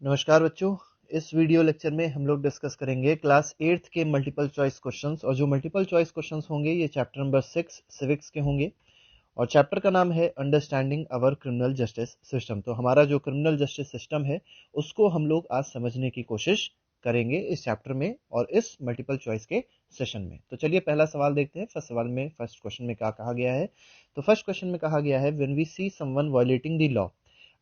नमस्कार बच्चों। इस वीडियो लेक्चर में हम लोग डिस्कस करेंगे क्लास 8th के मल्टीपल चॉइस क्वेश्चंस। और जो मल्टीपल चॉइस क्वेश्चंस होंगे ये चैप्टर नंबर 6 सिविक्स के होंगे और चैप्टर का नाम है अंडरस्टैंडिंग अवर क्रिमिनल जस्टिस सिस्टम। तो हमारा जो क्रिमिनल जस्टिस सिस्टम है उसको हम लोग आज समझने की कोशिश करेंगे इस चैप्टर में और इस मल्टीपल चॉइस के सेशन में। तो चलिए पहला सवाल देखते हैं। फर्स्ट क्वेश्चन में क्या कहा गया है। तो फर्स्ट क्वेश्चन में कहा गया है when we see someone violating the law.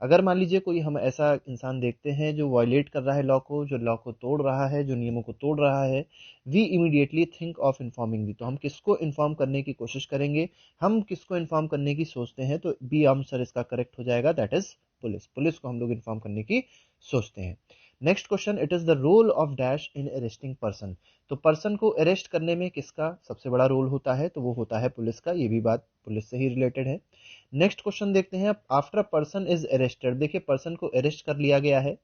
अगर मान लीजिए कोई हम ऐसा इंसान देखते हैं जो वायलेट कर रहा है लॉ को, जो लॉ को तोड़ रहा है, जो नियमों को तोड़ रहा है, we immediately think of informing the. तो हम किसको इन्फॉर्म करने की कोशिश करेंगे? हम किसको इन्फॉर्म करने की सोचते हैं? तो बी आंसर इसका करेक्ट हो जाएगा, दैट इज पुलिस। पुलिस को हम लोग इन्फॉर्म करने की सोचते हैं। Next question, it is the role of dash in arresting person. तो पर्सन को अरेस्ट करने में किसका सबसे बड़ा रोल होता है? तो वो होता है पुलिस का। ये भी बात पुलिस से ही रिलेटेड है। नेक्स्ट क्वेश्चन देखते हैं। After a person is arrested, देखिए पर्सन को अरेस्ट कर लिया गया है।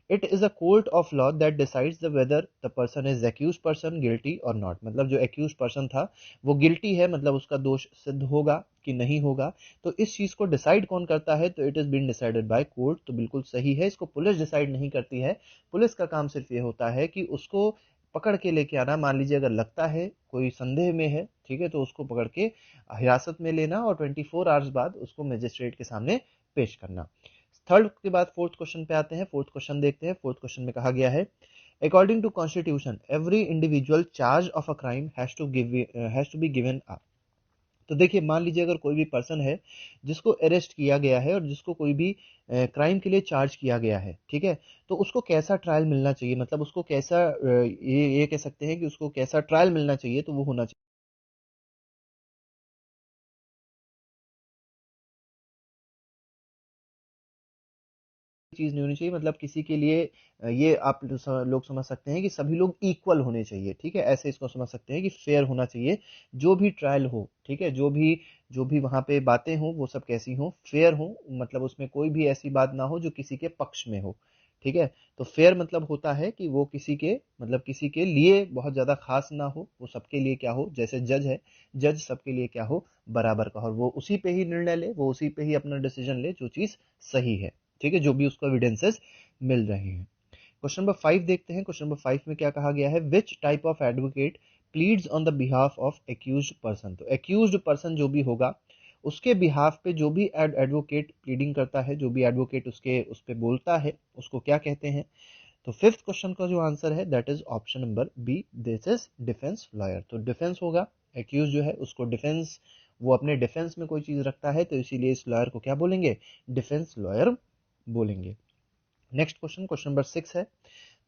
It is a court of law that decides the whether the person is accuse person guilty और नॉट। मतलब जो एक्यूज पर्सन था वो गिल्टी है, मतलब उसका दोष सिद्ध होगा कि नहीं होगा। तो इस चीज को डिसाइड कौन करता है? तो it is been decided by court. तो बिल्कुल सही है, इसको पुलिस डिसाइड नहीं करती है। पुलिस का काम सिर्फ ये होता है कि उसको पकड़ के लेके आना। मान लीजिए अगर लगता है कोई संदेह में है, ठीक है, तो उसको पकड़ के हिरासत में लेना और 24 आवर्स बाद उसको मजिस्ट्रेट के सामने पेश करना। थर्ड के बाद फोर्थ क्वेश्चन पे आते हैं। फोर्थ क्वेश्चन देखते हैं। फोर्थ क्वेश्चन में कहा गया है according to constitution every individual charge of a crime has to be given up. तो देखिए मान लीजिए अगर कोई भी पर्सन है जिसको अरेस्ट किया गया है और जिसको कोई भी क्राइम के लिए चार्ज किया गया है, ठीक है, तो उसको कैसा ट्रायल मिलना चाहिए? मतलब उसको कैसा ये कह सकते हैं कि उसको कैसा ट्रायल मिलना चाहिए? तो वो होना चीज नहीं होनी चाहिए। मतलब किसी के लिए ये आप लोग समझ सकते हैं कि सभी लोग इक्वल होने चाहिए, ठीक है, ऐसे इसको समझ सकते हैं कि फेयर होना चाहिए। जो भी ट्रायल हो, ठीक है, जो भी वहां पे बातें हो वो सब कैसी हो? फेयर हो। मतलब उसमें कोई भी ऐसी बात ना हो जो किसी के पक्ष में हो, ठीक है। तो फेयर मतलब होता है कि वो किसी के मतलब किसी के लिए बहुत ज्यादा खास ना हो, वो सबके लिए क्या हो? जैसे जज है, जज सबके लिए क्या हो? बराबर का हो, और वो उसी पे ही निर्णय ले, वो उसी पे ही अपना डिसीजन ले जो चीज सही है, ठीक है, जो भी उसको एविडेंसेस मिल रहे हैं। क्वेश्चन नंबर 5 देखते हैं। क्वेश्चन नंबर 5 में क्या कहा गया है? Which type of advocate pleads on the behalf of accused person. तो एक्यूज्ड पर्सन जो भी होगा उसके बिहाफ पे जो भी एडवोकेट प्लीडिंग करता है, जो भी एडवोकेट उस पे बोलता है, उसको क्या कहते हैं? तो फिफ्थ क्वेश्चन का जो आंसर है that is option number B, this is defence lawyer. तो डिफेंस होगा, एक्यूज जो है उसको डिफेंस, वो अपने डिफेंस में कोई चीज रखता है, तो इसीलिए इस लॉयर को क्या बोलेंगे? डिफेंस लॉयर बोलेंगे। नेक्स्ट क्वेश्चन, क्वेश्चन नंबर 6 है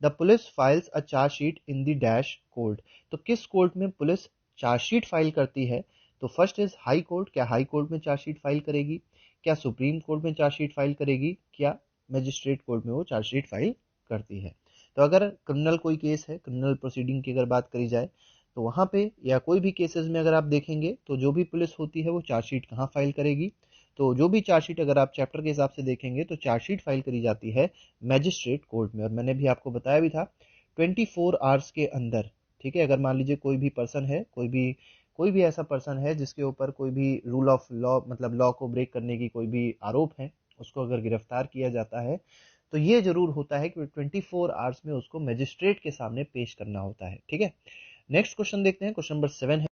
the police files a chargesheet in the dash court. तो किस कोर्ट में पुलिस चार्जशीट फाइल करती है? तो फर्स्ट इज हाई कोर्ट। क्या हाई कोर्ट में चार्जशीट फाइल करेगी? क्या सुप्रीम कोर्ट में चार्जशीट फाइल करेगी? क्या मजिस्ट्रेट कोर्ट में वो चार्जशीट फाइल करती है? तो अगर क्रिमिनल कोई केस है, क्रिमिनल प्रोसीडिंग की अगर बात करी जाए, तो वहां पे या कोई भी केसेस में अगर आप देखेंगे तो जो भी पुलिस होती है वो चार्जशीट कहाँ फाइल करेगी? तो जो भी चार्जशीट अगर आप चैप्टर के हिसाब से देखेंगे तो चार्जशीट फाइल करी जाती है मैजिस्ट्रेट कोर्ट में। और मैंने भी आपको बताया भी था 24 आवर्स के अंदर, ठीक है, अगर मान लीजिए कोई भी पर्सन है, कोई भी ऐसा पर्सन है जिसके ऊपर कोई भी रूल ऑफ लॉ मतलब लॉ को ब्रेक करने की कोई भी आरोप है, उसको अगर गिरफ्तार किया जाता है तो ये जरूर होता है कि 24 आवर्स में उसको मजिस्ट्रेट के सामने पेश करना होता है, ठीक है। नेक्स्ट क्वेश्चन देखते हैं। क्वेश्चन नंबर 7 है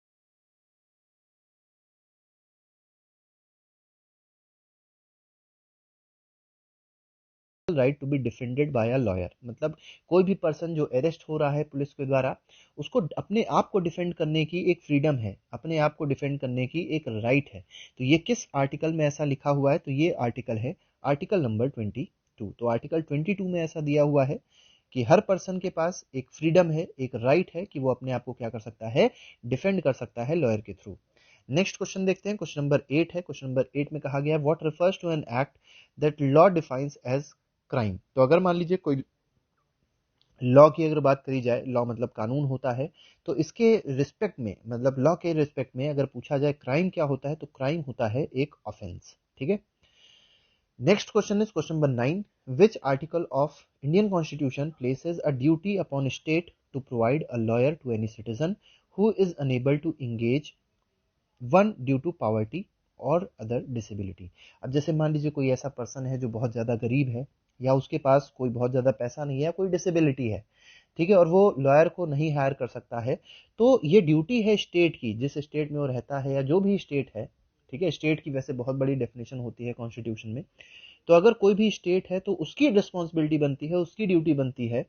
right to be defended by a lawyer. मतलब कोई भी पर्सन जो अरेस्ट हो रहा है पुलिस के द्वारा, उसको अपने आप को डिफेंड करने की एक फ्रीडम है, अपने आप को डिफेंड करने की एक राइट है। तो ये किस आर्टिकल में ऐसा लिखा हुआ है? तो ये आर्टिकल है आर्टिकल नंबर 22। तो आर्टिकल 22 में ऐसा दिया हुआ है कि हर पर्सन के पास एक फ्रीडम है, एक राइट है कि वो अपने आप को क्या कर सकता है? डिफेंड कर सकता है लॉयर के थ्रू। नेक्स्ट क्वेश्चन देखते हैं। क्वेश्चन नंबर 8 है। क्वेश्चन नंबर 8 में कहा गया है what refers to an act that law defines as crime. तो अगर मान लीजिए कोई लॉ की अगर बात करी जाए, लॉ मतलब कानून होता है, तो इसके रिस्पेक्ट में मतलब लॉ के रिस्पेक्ट में अगर पूछा जाए क्राइम क्या होता है, तो क्राइम होता है एक ऑफेंस, ठीक है। Next question is question number 9, which article of Indian constitution places a duty upon state to provide a lawyer to any citizen who is unable to engage one due to poverty और other disability. अब जैसे मान लीजिए कोई ऐसा person है जो बहुत ज़्यादा गरीब है या उसके पास कोई बहुत ज़्यादा पैसा नहीं है, कोई डिसेबिलिटी है, ठीक है, और वो लॉयर को नहीं हायर कर सकता है, तो ये ड्यूटी है स्टेट की, जिस स्टेट में वो रहता है या जो भी स्टेट है, ठीक है, स्टेट की वैसे बहुत बड़ी डेफिनेशन होती है कॉन्स्टिट्यूशन में, तो अगर कोई भी स्टेट है तो उसकी रिस्पॉन्सिबिलिटी बनती है, उसकी ड्यूटी बनती है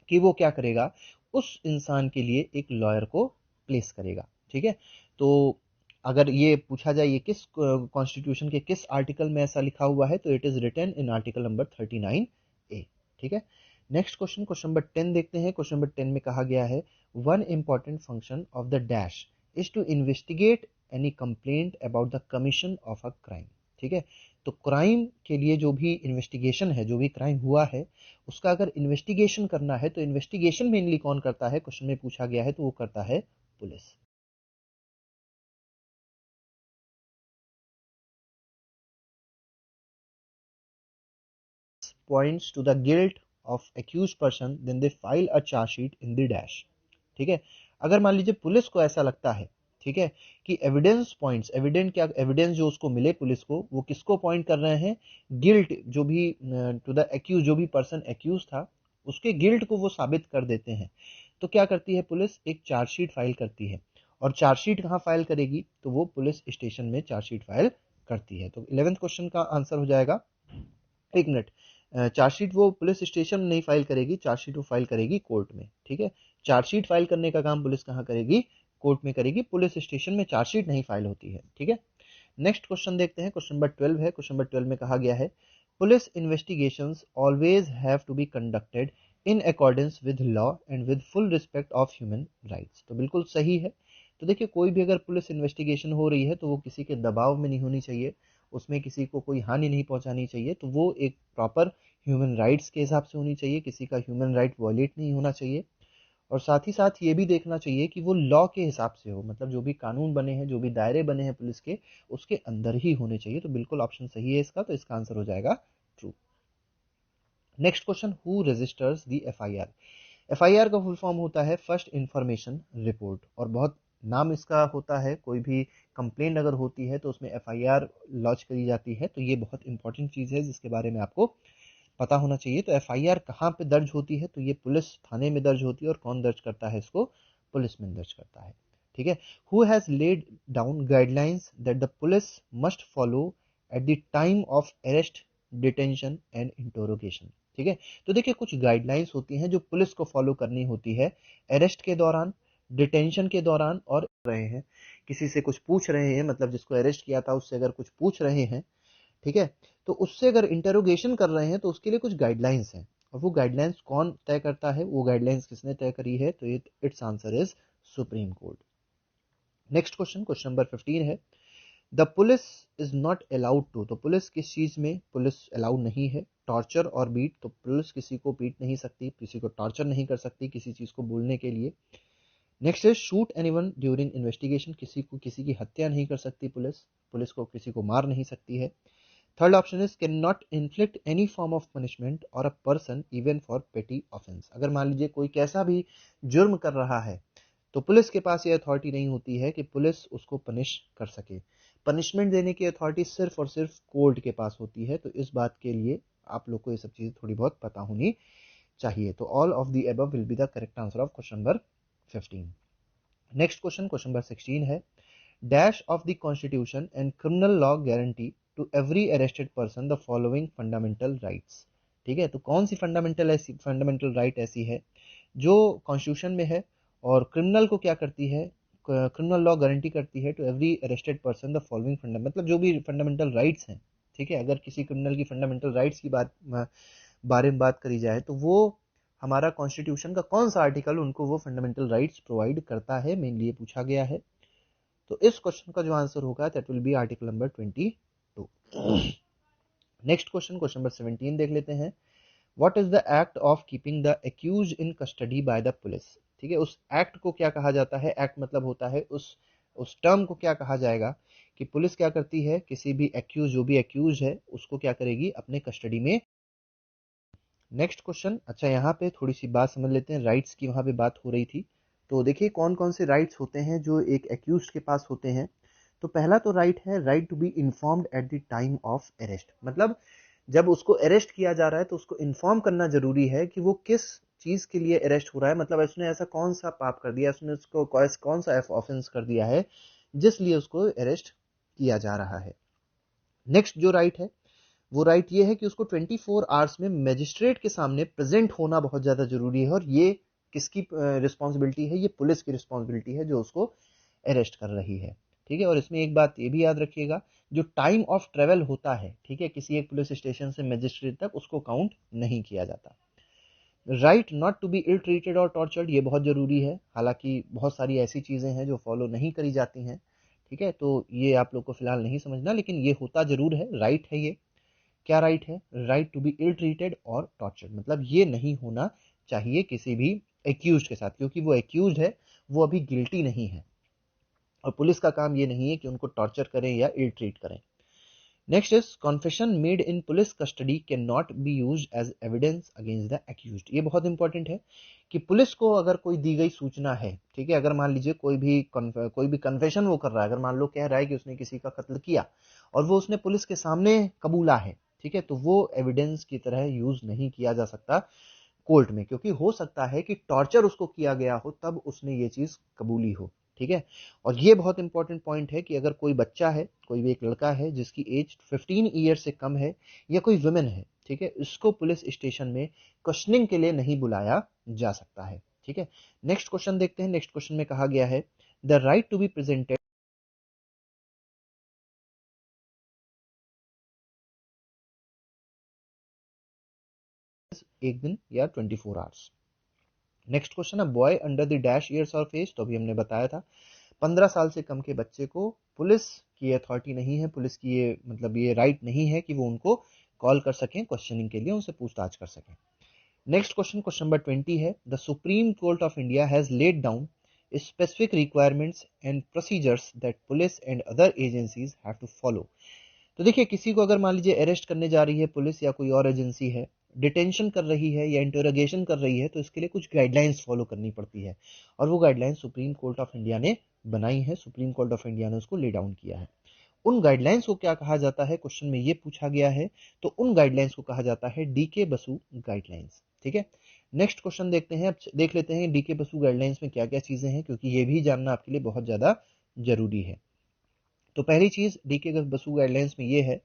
कि वो क्या करेगा, उस इंसान के लिए एक लॉयर को प्लेस करेगा, ठीक है। तो अगर ये पूछा जाए ये किस कॉन्स्टिट्यूशन के किस आर्टिकल में ऐसा लिखा हुआ है, तो it is written in article number 39A, ठीक है। नेक्स्ट क्वेश्चन, क्वेश्चन नंबर 10 देखते हैं। क्वेश्चन नंबर 10 में कहा गया है, one important function of the dash is to investigate any complaint about the commission of a crime, ठीक है। तो क्राइम के लिए जो भी इन्वेस्टिगेशन है, जो भी क्राइम हुआ है उसका अगर इन्वेस्टिगेशन करना है, तो इन्वेस्टिगेशन मेनली कौन करता है, क्वेश्चन में पूछा गया है, तो वो करता है police. Points to the guilt of accused person, then they file a charge sheet in the dash, ठीक है। अगर मान लीजिए पुलिस को ऐसा लगता है, ठीक है, कि एविडेंस पॉइंट्स, एविडेंट क्या, एविडेंस जो उसको मिले पुलिस को, वो किसको पॉइंट कर रहे हैं, गिल्ट, जो भी टू द एक्यूज, जो भी पर्सन एक्यूज था उसके गिल्ट को वो साबित कर देते हैं, तो क्या करती है पुलिस, एक चार्जशीट फाइल करती है। और चार्जशीट कहाँ फाइल करेगी, तो वो पुलिस स्टेशन में चार्जशीट फाइल करती है। तो 11th क्वेश्चन का आंसर हो जाएगा, एक मिनट, चार्जशीट वो पुलिस स्टेशन में नहीं फाइल करेगी, चार्जशीट वो फाइल करेगी कोर्ट में, ठीक है। चार्जशीट फाइल करने का काम पुलिस कहाँ करेगी, कोर्ट में करेगी, पुलिस स्टेशन में चार्जशीट नहीं फाइल होती है, ठीक है। नेक्स्ट क्वेश्चन देखते हैं, क्वेश्चन नंबर 12 है। क्वेश्चन नंबर 12 में कहा गया है, police investigations always have to be conducted in accordance with law and with full respect of human rights. तो बिल्कुल सही है। तो देखिए, कोई भी अगर पुलिस इन्वेस्टिगेशन हो रही है तो वो किसी के दबाव में नहीं होनी चाहिए, उसमें किसी को कोई हानि नहीं पहुंचानी चाहिए, तो वो एक प्रॉपर ह्यूमन राइट्स के हिसाब से होनी चाहिए, किसी का ह्यूमन राइट वॉयलेट नहीं होना चाहिए। और साथ ही साथ ये भी देखना चाहिए कि वो लॉ के हिसाब से हो, मतलब जो भी कानून बने हैं, जो भी दायरे बने हैं पुलिस के, उसके अंदर ही होने चाहिए। तो बिल्कुल ऑप्शन सही है इसका, तो इसका आंसर हो जाएगा true. Next question, who registers the FIR. FIR का फुल फॉर्म होता है फर्स्ट इंफॉर्मेशन रिपोर्ट, और बहुत नाम इसका होता है, कोई भी कंप्लेंट अगर होती है तो उसमें एफआईआर लॉन्च करी जाती है, तो ये बहुत इंपॉर्टेंट चीज़ है जिसके बारे में आपको पता होना चाहिए। तो एफआईआर कहाँ पे दर्ज होती है, तो ये पुलिस थाने में दर्ज होती है, और कौन दर्ज करता है इसको, पुलिस में दर्ज करता है, ठीक है। Who has laid down guidelines that the police must follow at the time of arrest, detention and interrogation, ठीक है। तो देखिए, कुछ गाइडलाइंस होती हैं जो पुलिस को फॉलो करनी होती है अरेस्ट के दौरान, डिटेंशन के दौरान, और रहे हैं किसी से कुछ पूछ रहे हैं, मतलब जिसको अरेस्ट किया था उससे अगर कुछ पूछ रहे हैं, ठीक है, तो उससे अगर इंटेरोगेशन कर रहे हैं तो उसके लिए कुछ गाइडलाइंस हैं, और वो गाइडलाइंस कौन तय करता है, वो गाइडलाइंस किसने तय करी है, तो its answer is Supreme Court. Next question, question number 15 है, the police is not allowed to. तो पुलिस किस चीज में पुलिस अलाउड नहीं है, टॉर्चर और बीट। तो पुलिस किसी को पीट नहीं सकती, किसी को टॉर्चर नहीं कर सकती किसी चीज को बोलने के लिए। नेक्स्ट है, शूट एनीवन ड्यूरिंग इन्वेस्टिगेशन। किसी को, किसी की हत्या नहीं कर सकती पुलिस, पुलिस को किसी को मार नहीं सकती है। Third option is, can not inflict any form of punishment or a person even for petty offence. अगर मान लीजिए कोई कैसा भी जुर्म कर रहा है, तो पुलिस के पास ये अथॉरिटी नहीं होती है कि पुलिस उसको पनिश कर सके। पनिशमेंट देने की अथॉरिटी सिर्फ और सिर्फ कोर्ट के पास होती है। तो इस बात के लिए आप लोग को ये सब चीजें थोड़ी बहुत पता होनी चाहिए। तो all of the above will be the correct answer of question number 15। Next question, question number 16 है, dash of the constitution and criminal law guarantee to every arrested person the following fundamental rights. ठीक है, तो कौन सी fundamental right ऐसी है जो constitution में है, और क्रिमिनल को क्या करती है, क्रिमिनल लॉ गारंटी करती है to every arrested person the following मतलब जो भी फंडामेंटल राइट्स हैं, ठीक है। अगर किसी क्रिमिनल की फंडामेंटल राइट्स की बारे में बात करी जाए, तो वो हमारा कॉन्स्टिट्यूशन का कौन सा आर्टिकल उनको वो फंडामेंटल राइट्स प्रोवाइड करता है, मेनली ये पूछा गया है। तो इस क्वेश्चन का जो आंसर होगा that will be article number 22। Next question, question number 17 देख लेते हैं, what is the act of keeping the accuse in custody by the police. ठीक है, उस एक्ट को क्या कहा जाता है, एक्ट मतलब होता है उस टर्म को क्या कहा जाएगा, कि पुलिस क्या करती है, किसी भी एक्यूज, जो भी एक्यूज है उसको क्या करेगी, अपने कस्टडी में। नेक्स्ट क्वेश्चन, अच्छा यहाँ पे थोड़ी सी बात समझ लेते हैं, राइट्स की वहां पे बात हो रही थी। तो देखिए कौन कौन से राइट्स होते हैं जो एक एक्यूज के पास होते हैं। तो पहला तो राइट है, right to be informed at the time of arrest. मतलब जब उसको अरेस्ट किया जा रहा है तो उसको इन्फॉर्म करना जरूरी है कि वो किस चीज के लिए अरेस्ट हो रहा है, मतलब उसने ऐसा कौन सा पाप कर दिया, उसने उसको कौन सा ऑफेंस कर दिया है जिसलिए उसको अरेस्ट किया जा रहा है। नेक्स्ट जो राइट है वो राइट ये है कि उसको 24 आवर्स में मजिस्ट्रेट के सामने प्रेजेंट होना बहुत ज्यादा जरूरी है, और ये किसकी रिस्पॉन्सिबिलिटी है, ये पुलिस की रिस्पॉन्सिबिलिटी है जो उसको अरेस्ट कर रही है। ठीक है, और इसमें एक बात ये भी याद रखिएगा, जो टाइम ऑफ ट्रेवल होता है, ठीक है, किसी एक पुलिस स्टेशन से मजिस्ट्रेट तक, उसको काउंट नहीं किया जाता। Right not to be ill treated और टॉर्चर्ड, ये बहुत जरूरी है, हालांकि बहुत सारी ऐसी चीजें हैं जो फॉलो नहीं करी जाती हैं। ठीक है, तो ये आप लोग को फिलहाल नहीं समझना, लेकिन ये होता जरूर है, राइट है ये। क्या राइट है? Right to be ill treated और टॉर्चर्ड, मतलब ये नहीं होना चाहिए किसी भी एक्यूज के साथ, क्योंकि वो एक्यूज है, वो अभी गिल्टी नहीं है, और पुलिस का काम ये नहीं है कि उनको टॉर्चर करें या इल ट्रीट करें। Next is confession made in police custody can not be use as evidence against the accused. ये बहुत इंपॉर्टेंट है कि पुलिस को अगर कोई दी गई सूचना है, ठीक है, अगर मान लीजिए कोई भी कन्फेशन वो कर रहा है, अगर मान लो कह रहा है कि उसने किसी का कत्ल किया और वो उसने पुलिस के सामने कबूला है, ठीक है, तो वो एविडेंस की तरह यूज नहीं किया जा सकता कोर्ट में, क्योंकि हो सकता है कि टॉर्चर उसको किया गया हो तब उसने ये चीज कबूली हो। ठीक है, और ये बहुत इंपॉर्टेंट पॉइंट है कि अगर कोई बच्चा है, कोई भी एक लड़का है जिसकी एज 15 ईयर से कम है, या कोई वुमेन है, ठीक है, इसको पुलिस स्टेशन में क्वेश्चनिंग के लिए नहीं बुलाया जा सकता है। ठीक है, नेक्स्ट क्वेश्चन देखते हैं। नेक्स्ट क्वेश्चन में कहा गया है the right to be presented एक दिन या 24 आवर्स। नेक्स्ट क्वेश्चन है boy under the dash years of age, तो अभी हमने बताया था 15 साल से कम के बच्चे को पुलिस की अथॉरिटी नहीं है, पुलिस की ये मतलब ये राइट नहीं है कि वो उनको कॉल कर सकें क्वेश्चनिंग के लिए, उनसे पूछताछ कर सकें। नेक्स्ट क्वेश्चन, क्वेश्चन नंबर 20 है the Supreme Court of India has laid down specific requirements and procedures that police and other agencies have to follow. तो देखिए, किसी को अगर मान लीजिए अरेस्ट करने जा रही है पुलिस या कोई और एजेंसी है, डिटेंशन कर रही है या इंटरोगेशन कर रही है, तो इसके लिए कुछ गाइडलाइंस फॉलो करनी पड़ती है, और वो guidelines supreme Court of India ने बनाई है, सुप्रीम कोर्ट ऑफ इंडिया ने उसको ले डाउन किया है। उन गाइडलाइंस को क्या कहा जाता है, क्वेश्चन में ये पूछा गया है, तो उन गाइडलाइंस को कहा जाता है डीके बसु गाइडलाइंस। ठीक है, नेक्स्ट क्वेश्चन देखते हैं, अब देख लेते हैं डीके बसु गाइडलाइंस में क्या क्या चीजें हैं, क्योंकि ये भी जानना आपके लिए बहुत ज्यादा जरूरी है। तो पहली चीज डीके बसु गाइडलाइंस में ये है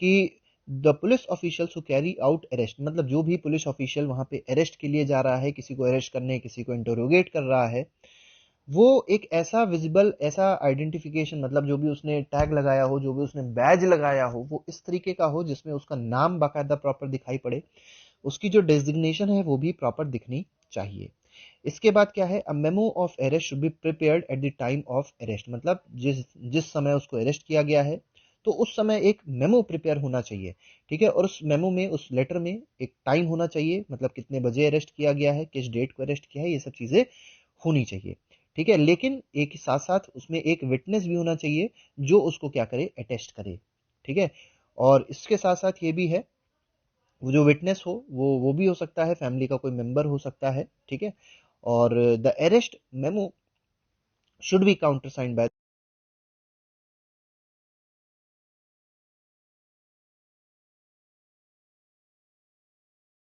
कि the police official who carry out arrest, मतलब जो भी पुलिस ऑफिशियल वहां पे अरेस्ट के लिए जा रहा है, किसी को अरेस्ट करने, किसी को इंटरोगेट कर रहा है, वो एक ऐसा विजिबल, ऐसा आइडेंटिफिकेशन, मतलब जो भी उसने टैग लगाया हो, जो भी उसने बैज लगाया हो, वो इस तरीके का हो जिसमें उसका नाम बाकायदा प्रॉपर दिखाई पड़े, उसकी जो डेजिग्नेशन है वो भी प्रॉपर दिखनी चाहिए। इसके बाद क्या है, a memo of arrest should be prepared at the time of arrest, मतलब जिस जिस समय उसको अरेस्ट किया गया है तो उस समय एक मेमो प्रिपेयर होना चाहिए। ठीक है, और उस मेमो में, उस लेटर में एक टाइम होना चाहिए, मतलब कितने बजे अरेस्ट किया गया है, किस डेट को अरेस्ट किया है, ये सब चीजें होनी चाहिए। ठीक है, लेकिन एक साथ साथ उसमें एक विटनेस भी होना चाहिए जो उसको क्या करे, अटेस्ट करे। ठीक है, और इसके साथ साथ ये भी है, वो जो विटनेस हो वो भी हो सकता है, फैमिली का कोई मेंबर हो सकता है। ठीक है, और the arrest memo should be countersigned by.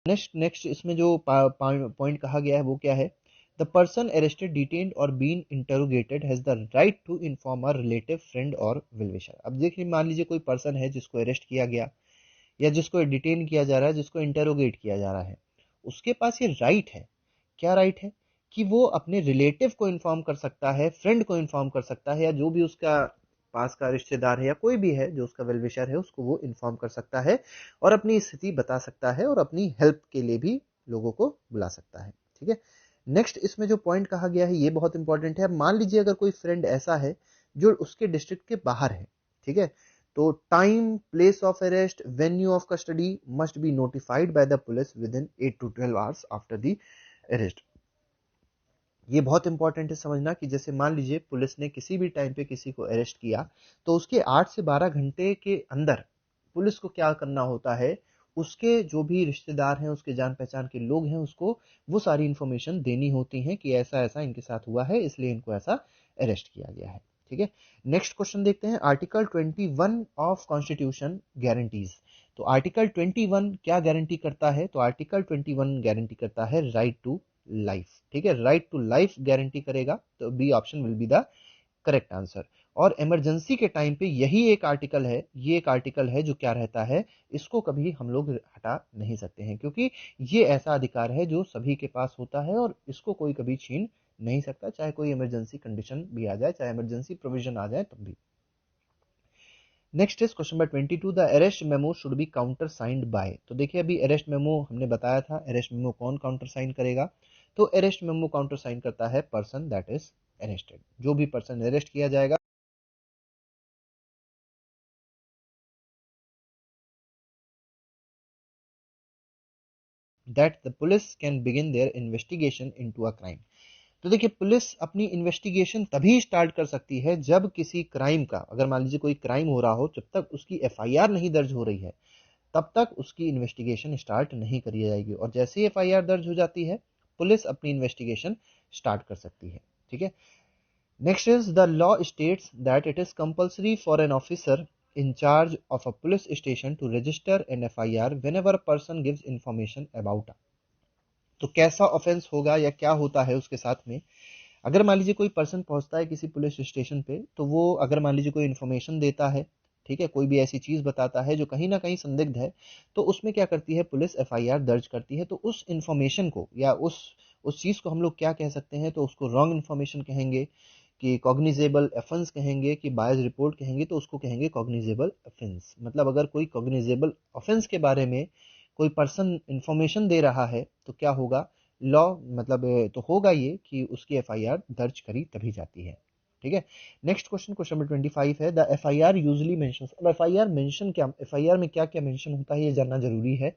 Next इसमें जो पॉइंट कहा गया है वो क्या है, the person arrested detained or been interrogated has the right to inform a relative friend or well wisher. अब देखिए, मान लीजिए कोई पर्सन है जिसको अरेस्ट किया गया या जिसको डिटेन किया जा रहा है, जिसको इंटरोगेट किया जा रहा है, उसके पास ये राइट है। क्या राइट है? कि वो अपने रिलेटिव को इन्फॉर्म कर सकता है, फ्रेंड को इन्फॉर्म कर सकता है, या जो भी उसका पास का रिश्तेदार है या कोई भी है जो उसका वेलविशर है, उसको वो इन्फॉर्म कर सकता है और अपनी स्थिति बता सकता है और अपनी हेल्प के लिए भी लोगों को बुला सकता है। ठीक है, नेक्स्ट इसमें जो पॉइंट कहा गया है ये बहुत इंपॉर्टेंट है। अब मान लीजिए अगर कोई फ्रेंड ऐसा है जो उसके डिस्ट्रिक्ट के बाहर है, ठीक है, तो time, place of arrest, venue of custody must be notified by the police with in 8 to 12 hours after the arrest. ये बहुत इंपॉर्टेंट है समझना कि जैसे मान लीजिए पुलिस ने किसी भी टाइम पे किसी को अरेस्ट किया, तो उसके 8 से 12 घंटे के अंदर पुलिस को क्या करना होता है, उसके जो भी रिश्तेदार हैं, उसके जान पहचान के लोग हैं, उसको वो सारी इंफॉर्मेशन देनी होती है कि ऐसा ऐसा इनके साथ हुआ है, इसलिए इनको ऐसा अरेस्ट किया गया है। ठीक है, नेक्स्ट क्वेश्चन देखते हैं। आर्टिकल 21 ऑफ कॉन्स्टिट्यूशन गारंटीज, तो आर्टिकल 21 क्या गारंटी करता है? तो आर्टिकल 21 गारंटी करता है राइट टू लाइफ, ठीक है, राइट टू लाइफ गारंटी करेगा, तो B option will be the correct answer. और इमरजेंसी के टाइम पे यही एक आर्टिकल है, ये एक आर्टिकल है जो क्या रहता है, इसको कभी हम लोग हटा नहीं सकते हैं, क्योंकि ये ऐसा अधिकार है जो सभी के पास होता है और इसको कोई कभी छीन नहीं सकता, चाहे कोई इमरजेंसी कंडीशन भी आ जाए, चाहे इमरजेंसी प्रोविजन आ जाए तब भी। Next is question number 22, the arrest memo should be countersigned bye. तो देखिए अभी अरेस्ट मेमो हमने बताया था, अरेस्ट मेमो कौन काउंटर साइन करेगा? तो अरेस्ट मेमो काउंटर साइन करता है पर्सन दैट इज अरेस्टेड, जो भी पर्सन अरेस्ट किया जाएगा that the police can begin their investigation into a crime. तो देखिए पुलिस अपनी इन्वेस्टिगेशन तभी स्टार्ट कर सकती है जब किसी क्राइम का, अगर मान लीजिए कोई क्राइम हो रहा हो, जब तक उसकी एफआईआर नहीं दर्ज हो रही है तब तक उसकी इन्वेस्टिगेशन स्टार्ट नहीं करी जाएगी, और जैसे ही एफआईआर दर्ज हो जाती है पुलिस अपनी इन्वेस्टिगेशन स्टार्ट कर सकती है, ठीक है। Next is the law states that it is compulsory for an officer in charge of a police station to register an FIR whenever a person gives information about a। तो कैसा offence होगा या क्या होता है उसके साथ में? अगर मान लीजिए कोई पर्सन पहुंचता है किसी पुलिस स्टेशन पे, तो वो अगर मान लीजिए कोई इन्फॉर्मेशन देता है, ठीक है, कोई भी ऐसी चीज बताता है जो कहीं ना कहीं संदिग्ध है, तो उसमें क्या करती है पुलिस? एफआईआर दर्ज करती है। तो उस इंफॉर्मेशन को या उस चीज को हम लोग क्या कह सकते हैं? तो उसको रॉन्ग इन्फॉर्मेशन कहेंगे, कि कॉग्निजेबल ऑफेंस कहेंगे, कि बायस रिपोर्ट कहेंगे, तो उसको कहेंगे कॉग्निजेबल ऑफेंस। मतलब अगर कोई कॉग्निजेबल ऑफेंस के बारे में कोई पर्सन इंफॉर्मेशन दे रहा है तो क्या होगा? लॉ मतलब तो होगा ये कि उसकी एफआईआर दर्ज करी तभी जाती है, ठीक है। नेक्स्ट क्वेश्चन, क्वेश्चन नंबर 25 है, द एफआईआर यूजुअली मेंशंस। अब एफआईआर मेंशन क्या, एफआईआर में क्या क्या मेंशन होता है ये जानना जरूरी है।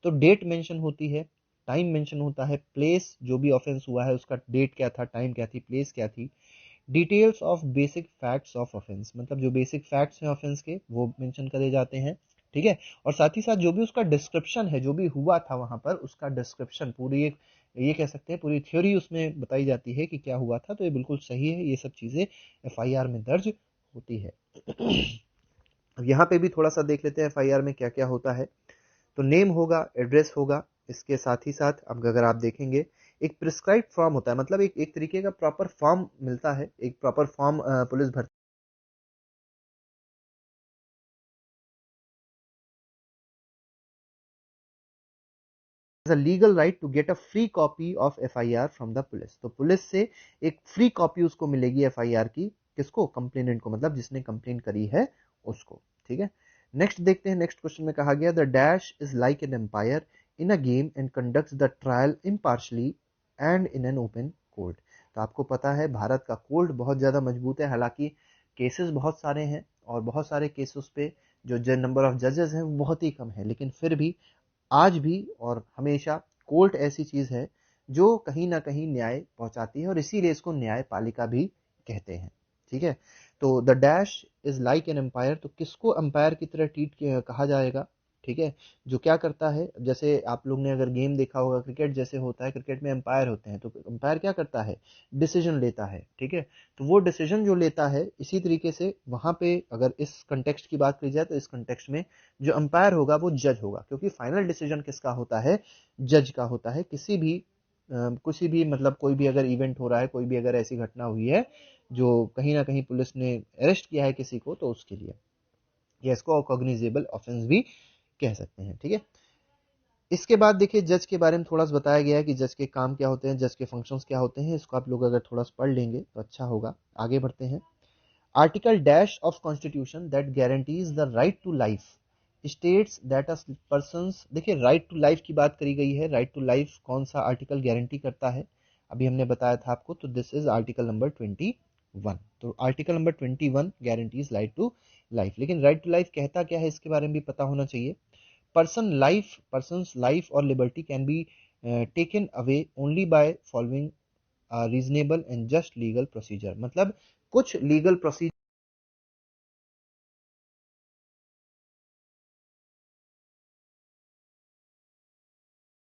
तो डेट मेंशन होती है, टाइम मेंशन होता है, प्लेस जो भी ऑफेंस हुआ है उसका डेट क्या था, टाइम क्या थी, प्लेस क्या थी, details of basic facts of offence, मतलब जो बेसिक फैक्ट्स हैं ऑफेंस के वो मेंशन करे जाते हैं, ठीक है। और साथ ही साथ जो भी उसका डिस्क्रिप्शन है, जो भी हुआ था वहां पर उसका डिस्क्रिप्शन, पूरी एक ये कह सकते हैं पूरी थ्योरी उसमें बताई जाती है कि क्या हुआ था। तो ये बिल्कुल सही है, ये सब चीजें एफआईआर में दर्ज होती है। अब यहाँ पे भी थोड़ा सा देख लेते हैं एफआईआर में क्या क्या होता है। तो नेम होगा, एड्रेस होगा, इसके साथ ही साथ अब अगर आप देखेंगे एक प्रिस्क्राइब फॉर्म होता है, मतलब एक तरीके का प्रॉपर फॉर्म मिलता है, एक प्रॉपर फॉर्म पुलिस भरती है, legal right to get a free copy of FIR from the police. तो पुलिस से एक फ्री कॉपी उसको मिलेगी एफआईआर की, किसको? कंप्लेनेंट को, मतलब जिसने कंप्लेन करी है उसको, ठीक है। नेक्स्ट देखते हैं, नेक्स्ट क्वेश्चन में कहा गया the dash is like an umpire in a game and conducts the trial impartially and in an open court. तो आपको पता है भारत का कोर्ट बहुत ज़्यादा मजबूत है, हालांकि केसेस बहुत सारे हैं और बहुत सारे केसेस पे जो नंबर ऑफ जजेस हैं वो बहुत ही कम है, लेकिन फिर भी आज भी और हमेशा कोर्ट ऐसी चीज है जो कहीं ना कहीं न्याय पहुंचाती है, और इसीलिए इसको न्यायपालिका भी कहते हैं, ठीक है। तो the dash is like an umpire, तो किसको एम्पायर की तरह ट्रीट कहा जाएगा? ठीक है, जो क्या करता है, जैसे आप लोग ने अगर गेम देखा होगा क्रिकेट जैसे होता है, क्रिकेट में एम्पायर होते हैं, तो एम्पायर क्या करता है? डिसीजन लेता है, ठीक है। तो वो डिसीजन जो लेता है, इसी तरीके से वहां पे अगर इस कंटेक्स्ट की बात की जाए तो इस कंटेक्स्ट में जो अंपायर होगा वो जज होगा, क्योंकि फाइनल डिसीजन किसका होता है? जज का होता है। किसी भी मतलब कोई भी अगर इवेंट हो रहा है, कोई भी अगर ऐसी घटना हुई है जो कहीं ना कहीं पुलिस ने अरेस्ट किया है किसी को, तो उसके लिए या इसको कॉग्निजेबल ऑफेंस भी कह सकते हैं, ठीक है। इसके बाद देखिए जज के बारे में थोड़ा सा बताया गया है कि जज के काम क्या होते हैं, जज के फंक्शंस क्या होते हैं, इसको आप लोग अगर थोड़ा सा पढ़ लेंगे तो अच्छा होगा। आगे बढ़ते हैं। Article dash of constitution that guarantees the right to life states that a persons. देखिए राइट टू लाइफ की बात करी गई है, राइट टू लाइफ कौन सा आर्टिकल गारंटी करता है? अभी हमने बताया था आपको, तो दिस इज आर्टिकल नंबर 21। तो article number 21 guarantees right to life. लेकिन राइट टू लाइफ कहता क्या है इसके बारे में भी पता होना चाहिए। पर्सन्स लाइफ और liberty can be taken away only by following reasonable and just legal procedure. मतलब कुछ लीगल प्रोसीजर,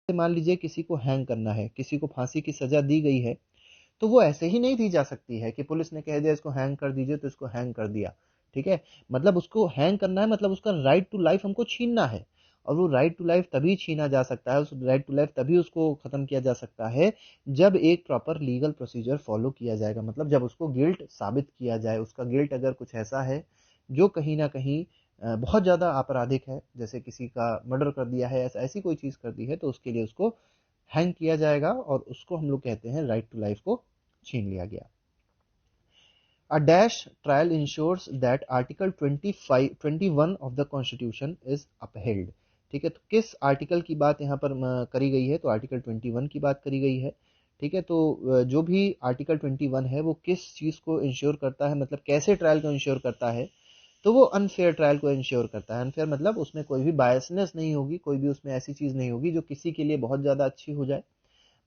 मान लीजिए किसी को हैंग करना है, किसी को फांसी की सजा दी गई है, तो वो ऐसे ही नहीं दी जा सकती है कि पुलिस ने कह दिया इसको हैंग कर दीजिए तो इसको हैंग कर दिया, ठीक है, मतलब उसको हैंग करना है, मतलब उसका राइट टू लाइफ हमको छीनना है। और वो राइट टू लाइफ तभी छीना जा सकता है, उस राइट टू लाइफ तभी उसको खत्म किया जा सकता है जब एक प्रॉपर लीगल प्रोसीजर फॉलो किया जाएगा, मतलब जब उसको गिल्ट साबित किया जाए। उसका गिल्ट अगर कुछ ऐसा है जो कहीं ना कहीं बहुत ज़्यादा आपराधिक है, जैसे किसी का मर्डर कर दिया है, ऐसा ऐसी कोई चीज़ कर दी है, तो उसके लिए उसको हैंग किया जाएगा, और उसको हम लोग कहते हैं राइट टू लाइफ को छीन लिया गया। A dash trial ensures that Article 25 21 of the Constitution is upheld। ठीक है, तो किस आर्टिकल की बात यहाँ पर करी गई है, तो आर्टिकल 21 की बात करी गई है। ठीक है, तो जो भी आर्टिकल 21 है वो किस चीज़ को इंश्योर करता है, मतलब कैसे ट्रायल को इंश्योर करता है, तो वो अनफेयर ट्रायल को इंश्योर करता है। अनफेयर मतलब उसमें कोई भी बायसनेस नहीं होगी, कोई भी उसमें ऐसी चीज़ नहीं होगी जो किसी के लिए बहुत ज़्यादा अच्छी हो जाए।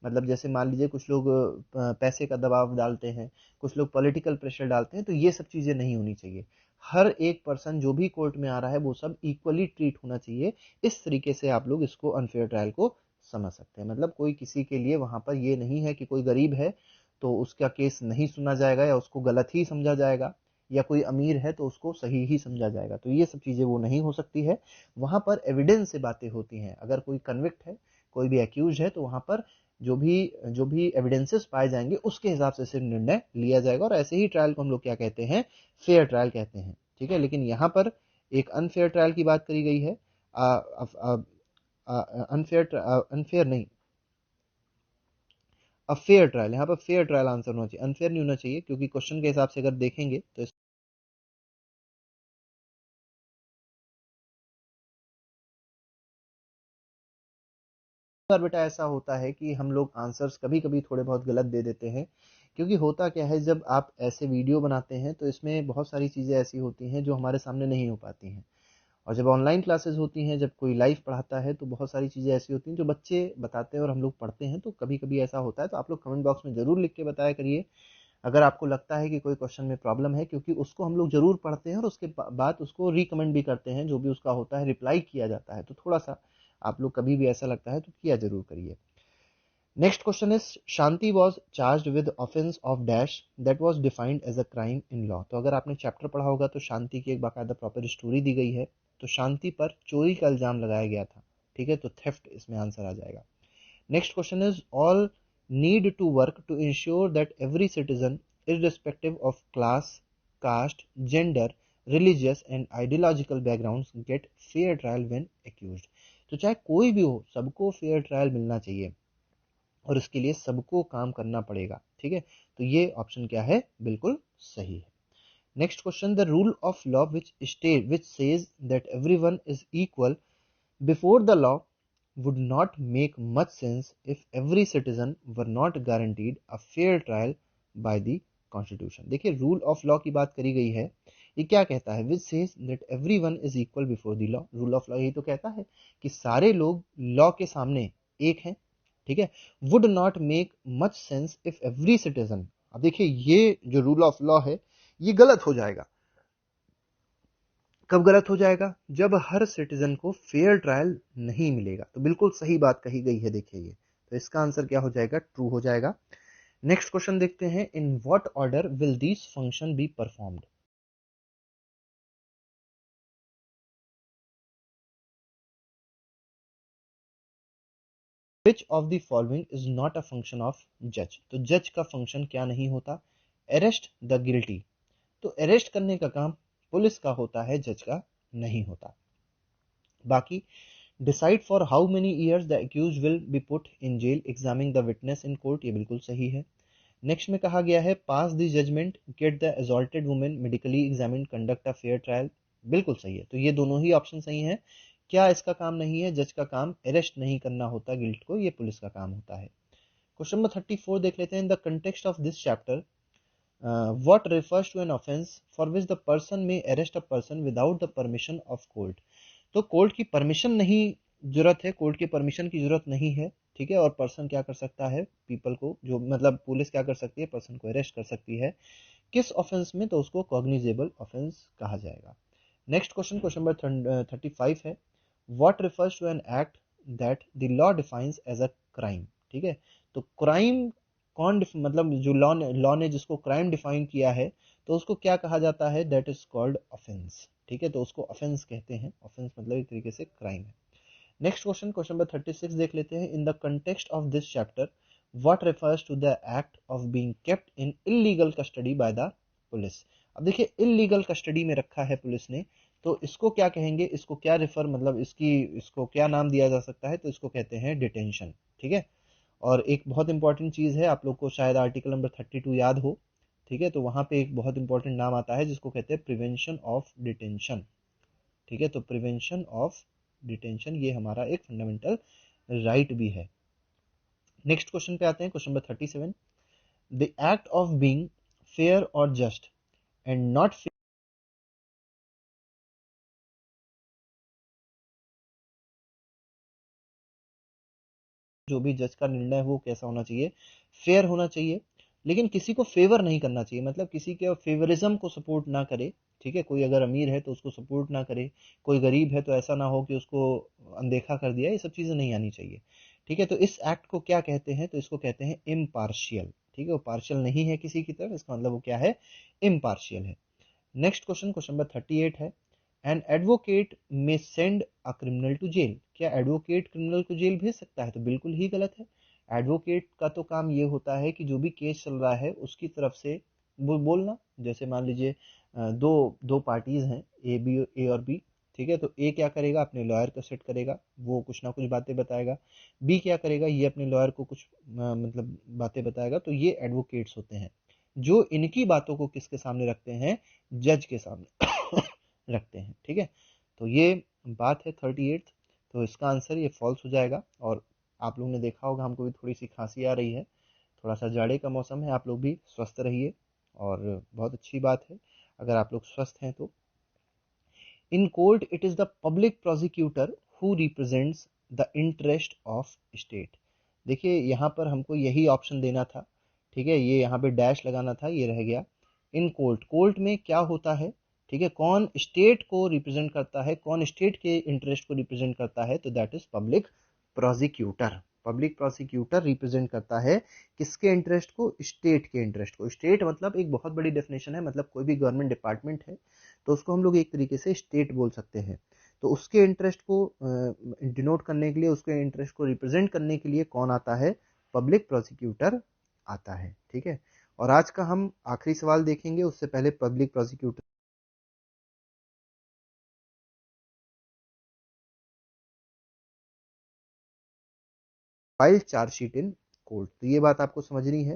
मतलब जैसे मान लीजिए कुछ लोग पैसे का दबाव डालते हैं, कुछ लोग पॉलिटिकल प्रेशर डालते हैं, तो ये सब चीज़ें नहीं होनी चाहिए। हर एक पर्सन जो भी कोर्ट में आ रहा है वो सब इक्वली ट्रीट होना चाहिए। इस तरीके से आप लोग इसको अनफेयर ट्रायल को समझ सकते हैं। मतलब कोई किसी के लिए वहां पर ये नहीं है कि कोई गरीब है तो उसका केस नहीं सुना जाएगा या उसको गलत ही समझा जाएगा, या कोई अमीर है तो उसको सही ही समझा जाएगा, तो ये सब चीज़ें वो नहीं हो सकती है। वहां पर एविडेंस से बातें होती हैं। अगर कोई कन्विक्ट है, कोई भी एक्यूज है, तो वहां पर जो भी एविडेंसेस पाए जाएंगे उसके हिसाब से सिर्फ निर्णय लिया जाएगा, और ऐसे ही ट्रायल को हम लोग क्या कहते हैं, फेयर ट्रायल कहते हैं। ठीक है, लेकिन यहाँ पर एक अनफेयर ट्रायल की बात करी गई है। अनफेयर अनफेयर नहीं, फेयर ट्रायल, यहाँ पर फेयर ट्रायल आंसर होना चाहिए, अनफेयर नहीं होना चाहिए, क्योंकि क्वेश्चन के हिसाब से अगर देखेंगे तो बार बेटा ऐसा होता है कि हम लोग आंसर्स कभी कभी थोड़े बहुत गलत दे देते हैं। क्योंकि होता क्या है, जब आप ऐसे वीडियो बनाते हैं तो इसमें बहुत सारी चीज़ें ऐसी होती हैं जो हमारे सामने नहीं हो पाती हैं। और जब ऑनलाइन क्लासेस होती हैं, जब कोई लाइव पढ़ाता है, तो बहुत सारी चीज़ें ऐसी होती हैं जो बच्चे बताते हैं और हम लोग पढ़ते हैं, तो कभी कभी ऐसा होता है। तो आप लोग कमेंट बॉक्स में ज़रूर लिख के बताया करिए अगर आपको लगता है कि कोई क्वेश्चन में प्रॉब्लम है, क्योंकि उसको हम लोग ज़रूर पढ़ते हैं और उसके बाद उसको रिकमेंड भी करते हैं, जो भी उसका होता है रिप्लाई किया जाता है। तो थोड़ा सा आप लोग कभी भी ऐसा लगता है तो किया जरूर करिए। Next question is Shanti was charge with offence of dash that was defined as a crime in law. तो अगर आपने चैप्टर पढ़ा होगा तो शांति की एक बाकायदा प्रॉपर स्टोरी दी गई है। तो शांति पर चोरी का इल्जाम लगाया गया था। ठीक है, तो थेफ्ट इसमें आंसर आ जाएगा। Next question is all need to work to ensure that every citizen irrespective of class, caste, gender, religious and ideological backgrounds get fair trial when accused। तो चाहे कोई भी हो, सबको फेयर ट्रायल मिलना चाहिए और इसके लिए सबको काम करना पड़ेगा। ठीक है, तो ये ऑप्शन क्या है, बिल्कुल सही है। Next question, the rule of law which says that everyone is equal before the law would not make much sense if every citizen were not guaranteed a fair trial by the constitution। देखिए, rule of law की बात करी गई है। ये क्या कहता है, which says that everyone is equal before the law. Rule of law यही तो कहता है कि सारे लोग लॉ के सामने एक हैं। ठीक है, would not make much sense if every citizen. अब देखिए, ये जो रूल ऑफ लॉ है ये गलत हो जाएगा। कब गलत हो जाएगा, जब हर सिटीजन को फेयर ट्रायल नहीं मिलेगा। तो बिल्कुल सही बात कही गई है। देखिए, ये तो इसका आंसर क्या हो जाएगा, ट्रू हो जाएगा। नेक्स्ट क्वेश्चन देखते हैं, in what order will these function be performed. Which of the following is not a function of जज। तो जज का फंक्शन क्या नहीं होता, अरेस्ट द गिल्टी। तो अरेस्ट करने का काम पुलिस का होता है, जज का नहीं होता। बाकी, decide for how many years the accuse will be put in jail, examining the witness in court, ये बिल्कुल सही है। नेक्स्ट में कहा गया है, pass the judgment, get the assaulted women medically examine, conduct a fair trial, बिल्कुल सही है। तो ये दोनों ही ऑप्शन सही हैं। क्या इसका काम नहीं है, जज का काम अरेस्ट नहीं करना होता गिल्ट को, ये पुलिस का काम होता है। क्वेश्चन नंबर 34 देख लेते हैं, in the context of this chapter what refers to an offense for which the person may arrest a person without the permission of court। तो कोर्ट की परमिशन नहीं जरूरत है, कोर्ट की परमिशन की जरूरत नहीं है। ठीक है, और पर्सन क्या कर सकता है, पीपल को, जो मतलब पुलिस क्या कर सकती है, पर्सन को अरेस्ट कर सकती है। किस ऑफेंस में, तो उसको कॉग्निजेबल ऑफेंस कहा जाएगा। नेक्स्ट क्वेश्चन, क्वेश्चन नंबर 35 है, what refers to an act that the law defines as a crime. ठीक है, तो क्राइम कौन मतलब जो लॉ ने जिसको क्राइम डिफाइन किया है तो उसको क्या कहा जाता है, दैट इज कॉल्ड ऑफेंस। ठीक है, तो उसको ऑफेंस कहते हैं। ऑफेंस मतलब एक तरीके से क्राइम है। नेक्स्ट क्वेश्चन, क्वेश्चन नंबर 36 देख लेते हैं। In the context of this chapter what refers to the act of being kept in illegal custody by the police. अब देखिए, इलीगल कस्टडी में रखा है पुलिस ने, तो इसको क्या कहेंगे, इसको क्या रेफर मतलब इसको क्या नाम दिया जा सकता है, तो इसको कहते हैं डिटेंशन। ठीक है, और एक बहुत इंपॉर्टेंट चीज है, आप लोग को शायद आर्टिकल नंबर 32 याद हो। ठीक है, तो वहां पे एक बहुत इंपॉर्टेंट नाम आता है जिसको कहते हैं प्रिवेंशन ऑफ डिटेंशन। ठीक है, तो प्रिवेंशन ऑफ डिटेंशन ये हमारा एक फंडामेंटल राइट भी है। नेक्स्ट क्वेश्चन पे आते हैं, question number 37। The act of being fair और जस्ट एंड नॉट जो भी जज का निर्णय हो कैसा होना चाहिए, फेयर होना चाहिए, लेकिन किसी को फेवर नहीं करना चाहिए, मतलब किसी के फेवरिज्म को सपोर्ट ना करे। ठीक है, कोई अगर अमीर है तो उसको सपोर्ट ना करे, कोई गरीब है तो ऐसा ना हो कि उसको अनदेखा कर दिया, ये सब चीजें नहीं आनी चाहिए। ठीक है, तो इस एक्ट को क्या कहते हैं, तो इसको कहते हैं इम्पार्शियल। ठीक है, वो पार्शियल नहीं है किसी की तरफ, इसका मतलब वो क्या है, इम्पार्शियल है। नेक्स्ट क्वेश्चन, क्वेश्चन नंबर 38 है। An advocate may send a criminal to jail. क्या एडवोकेट क्रिमिनल को जेल भेज सकता है, तो बिल्कुल ही गलत है। एडवोकेट का तो काम ये होता है कि जो भी केस चल रहा है उसकी तरफ से बोलना। जैसे मान लीजिए दो दो पार्टीज हैं, ए और बी। ठीक है, तो ए क्या करेगा, अपने लॉयर को सेट करेगा, वो कुछ ना कुछ बातें बताएगा। बी क्या करेगा, ये अपने लॉयर को कुछ मतलब बातें बताएगा। तो ये एडवोकेट्स होते हैं जो इनकी बातों को किसके सामने रखते हैं, जज के सामने रखते हैं। ठीक है, तो ये बात है 38। तो इसका आंसर ये फॉल्स हो जाएगा। और आप लोगों ने देखा होगा, हमको भी थोड़ी सी खांसी आ रही है, थोड़ा सा जाड़े का मौसम है, आप लोग भी स्वस्थ रहिए। और बहुत अच्छी बात है अगर आप लोग स्वस्थ हैं तो। In court it is the public prosecutor who represents the interest of state. देखिए यहाँ पर हमको यही ऑप्शन देना था। ठीक है, ये यहाँ पे डैश लगाना था, ये रह गया। इन कोर्ट, कोर्ट में क्या होता है, ठीक है, कौन स्टेट को रिप्रेजेंट करता है, कौन स्टेट के इंटरेस्ट को रिप्रेजेंट करता है, तो that is public prosecutor. Public prosecutor represent करता है किसके इंटरेस्ट को, स्टेट के इंटरेस्ट को। स्टेट मतलब एक बहुत बड़ी डेफिनेशन है, मतलब कोई भी गवर्नमेंट डिपार्टमेंट है तो उसको हम लोग एक तरीके से स्टेट बोल सकते हैं। तो उसके इंटरेस्ट को डिनोट करने के लिए, उसके इंटरेस्ट को रिप्रेजेंट करने के लिए कौन आता है, पब्लिक प्रोसिक्यूटर आता है। ठीक है, और आज का हम आखिरी सवाल देखेंगे, उससे पहले public prosecutor file chargesheet in court. तो ये बात आपको समझनी है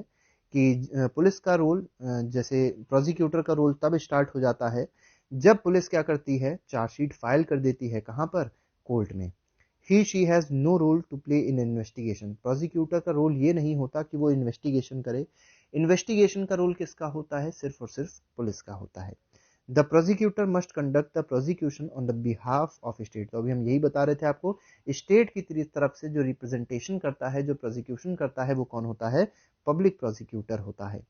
कि पुलिस का रोल, जैसे प्रोसिक्यूटर का रोल तब स्टार्ट हो जाता है जब पुलिस क्या करती है, चार्जशीट फाइल कर देती है, कहां पर, कोर्ट में। He she has no role to play in investigation. Prosecutor का रोल ये नहीं होता कि वो इन्वेस्टिगेशन करे। इन्वेस्टिगेशन का रोल किसका होता है, सिर्फ और सिर्फ पुलिस का होता है। The prosecutor must conduct the prosecution on the behalf of state. तो अभी हम यही बता रहे थे आपको, स्टेट की तरफ से जो रिप्रेजेंटेशन करता है, जो प्रोसिक्यूशन करता है, वो कौन होता है, पब्लिक प्रोसिक्यूटर होता है।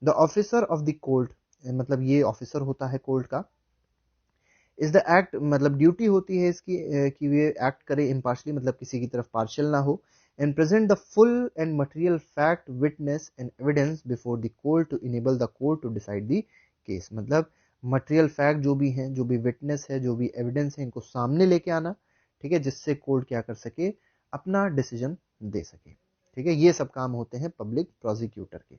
The officer of the court, मतलब ये ऑफिसर होता है कोर्ट का। इज द एक्ट, मतलब ड्यूटी होती है इसकी कि वे एक्ट करे इम्पार्शली, मतलब किसी की तरफ पार्शियल ना हो। And present the full and material fact, witness and evidence before the court to enable the court to decide the case. मतलब मटेरियल फैक्ट जो भी हैं, जो भी विटनेस है, जो भी एविडेंस है, इनको सामने लेके आना। ठीक है, जिससे कोर्ट क्या कर सके, अपना डिसीजन दे सके। ठीक है, ये सब काम होते हैं पब्लिक प्रोसिक्यूटर के।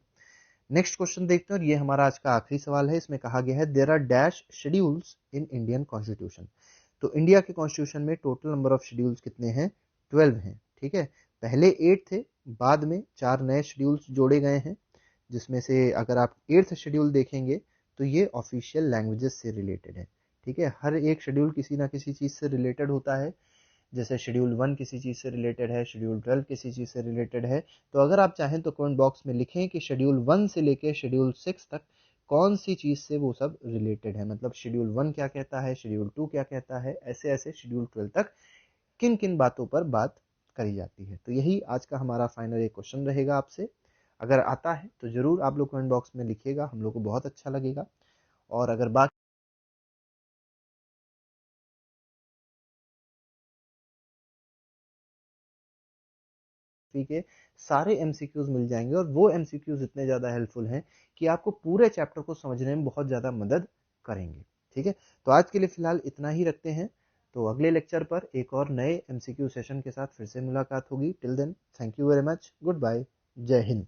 नेक्स्ट क्वेश्चन देखते हैं, और ये हमारा आज का आखिरी सवाल है। इसमें कहा गया है there are dash schedules in Indian constitution. तो इंडिया के कॉन्स्टिट्यूशन में टोटल नंबर ऑफ शेड्यूल्स कितने हैं, 12 हैं। ठीक है, पहले 8 थे, बाद में 4 नए शेड्यूल्स जोड़े गए हैं, जिसमें से अगर आप 8th शेड्यूल देखेंगे तो ये ऑफिशियल लैंग्वेजेस से रिलेटेड है। ठीक है, हर एक शेड्यूल किसी ना किसी चीज से रिलेटेड होता है। जैसे शेड्यूल 1 किसी चीज़ से रिलेटेड है, शेड्यूल 12 किसी चीज़ से रिलेटेड है। तो अगर आप चाहें तो कमेंट बॉक्स में लिखें कि शेड्यूल 1 से लेके शेड्यूल 6 तक कौन सी चीज़ से वो सब रिलेटेड है, मतलब शेड्यूल 1 क्या कहता है, शेड्यूल 2 क्या कहता है, ऐसे ऐसे शेड्यूल 12 तक किन किन बातों पर बात करी जाती है। तो यही आज का हमारा फाइनल एक क्वेश्चन रहेगा आपसे। अगर आता है तो ज़रूर आप लोग कमेंट बॉक्स में लिखिएगा, हम लोग को बहुत अच्छा लगेगा। और अगर बात के सारे एमसीक्यूज मिल जाएंगे, और वो एमसीक्यूज इतने ज़्यादा हेल्पफुल हैं कि आपको पूरे चैप्टर को समझने में बहुत ज़्यादा मदद करेंगे। ठीक है, तो आज के लिए फिलहाल इतना ही रखते हैं। तो अगले लेक्चर पर एक और नए एमसीक्यू सेशन के साथ फिर से मुलाकात होगी। Till then, thank you very much, good bye, जय हिंद।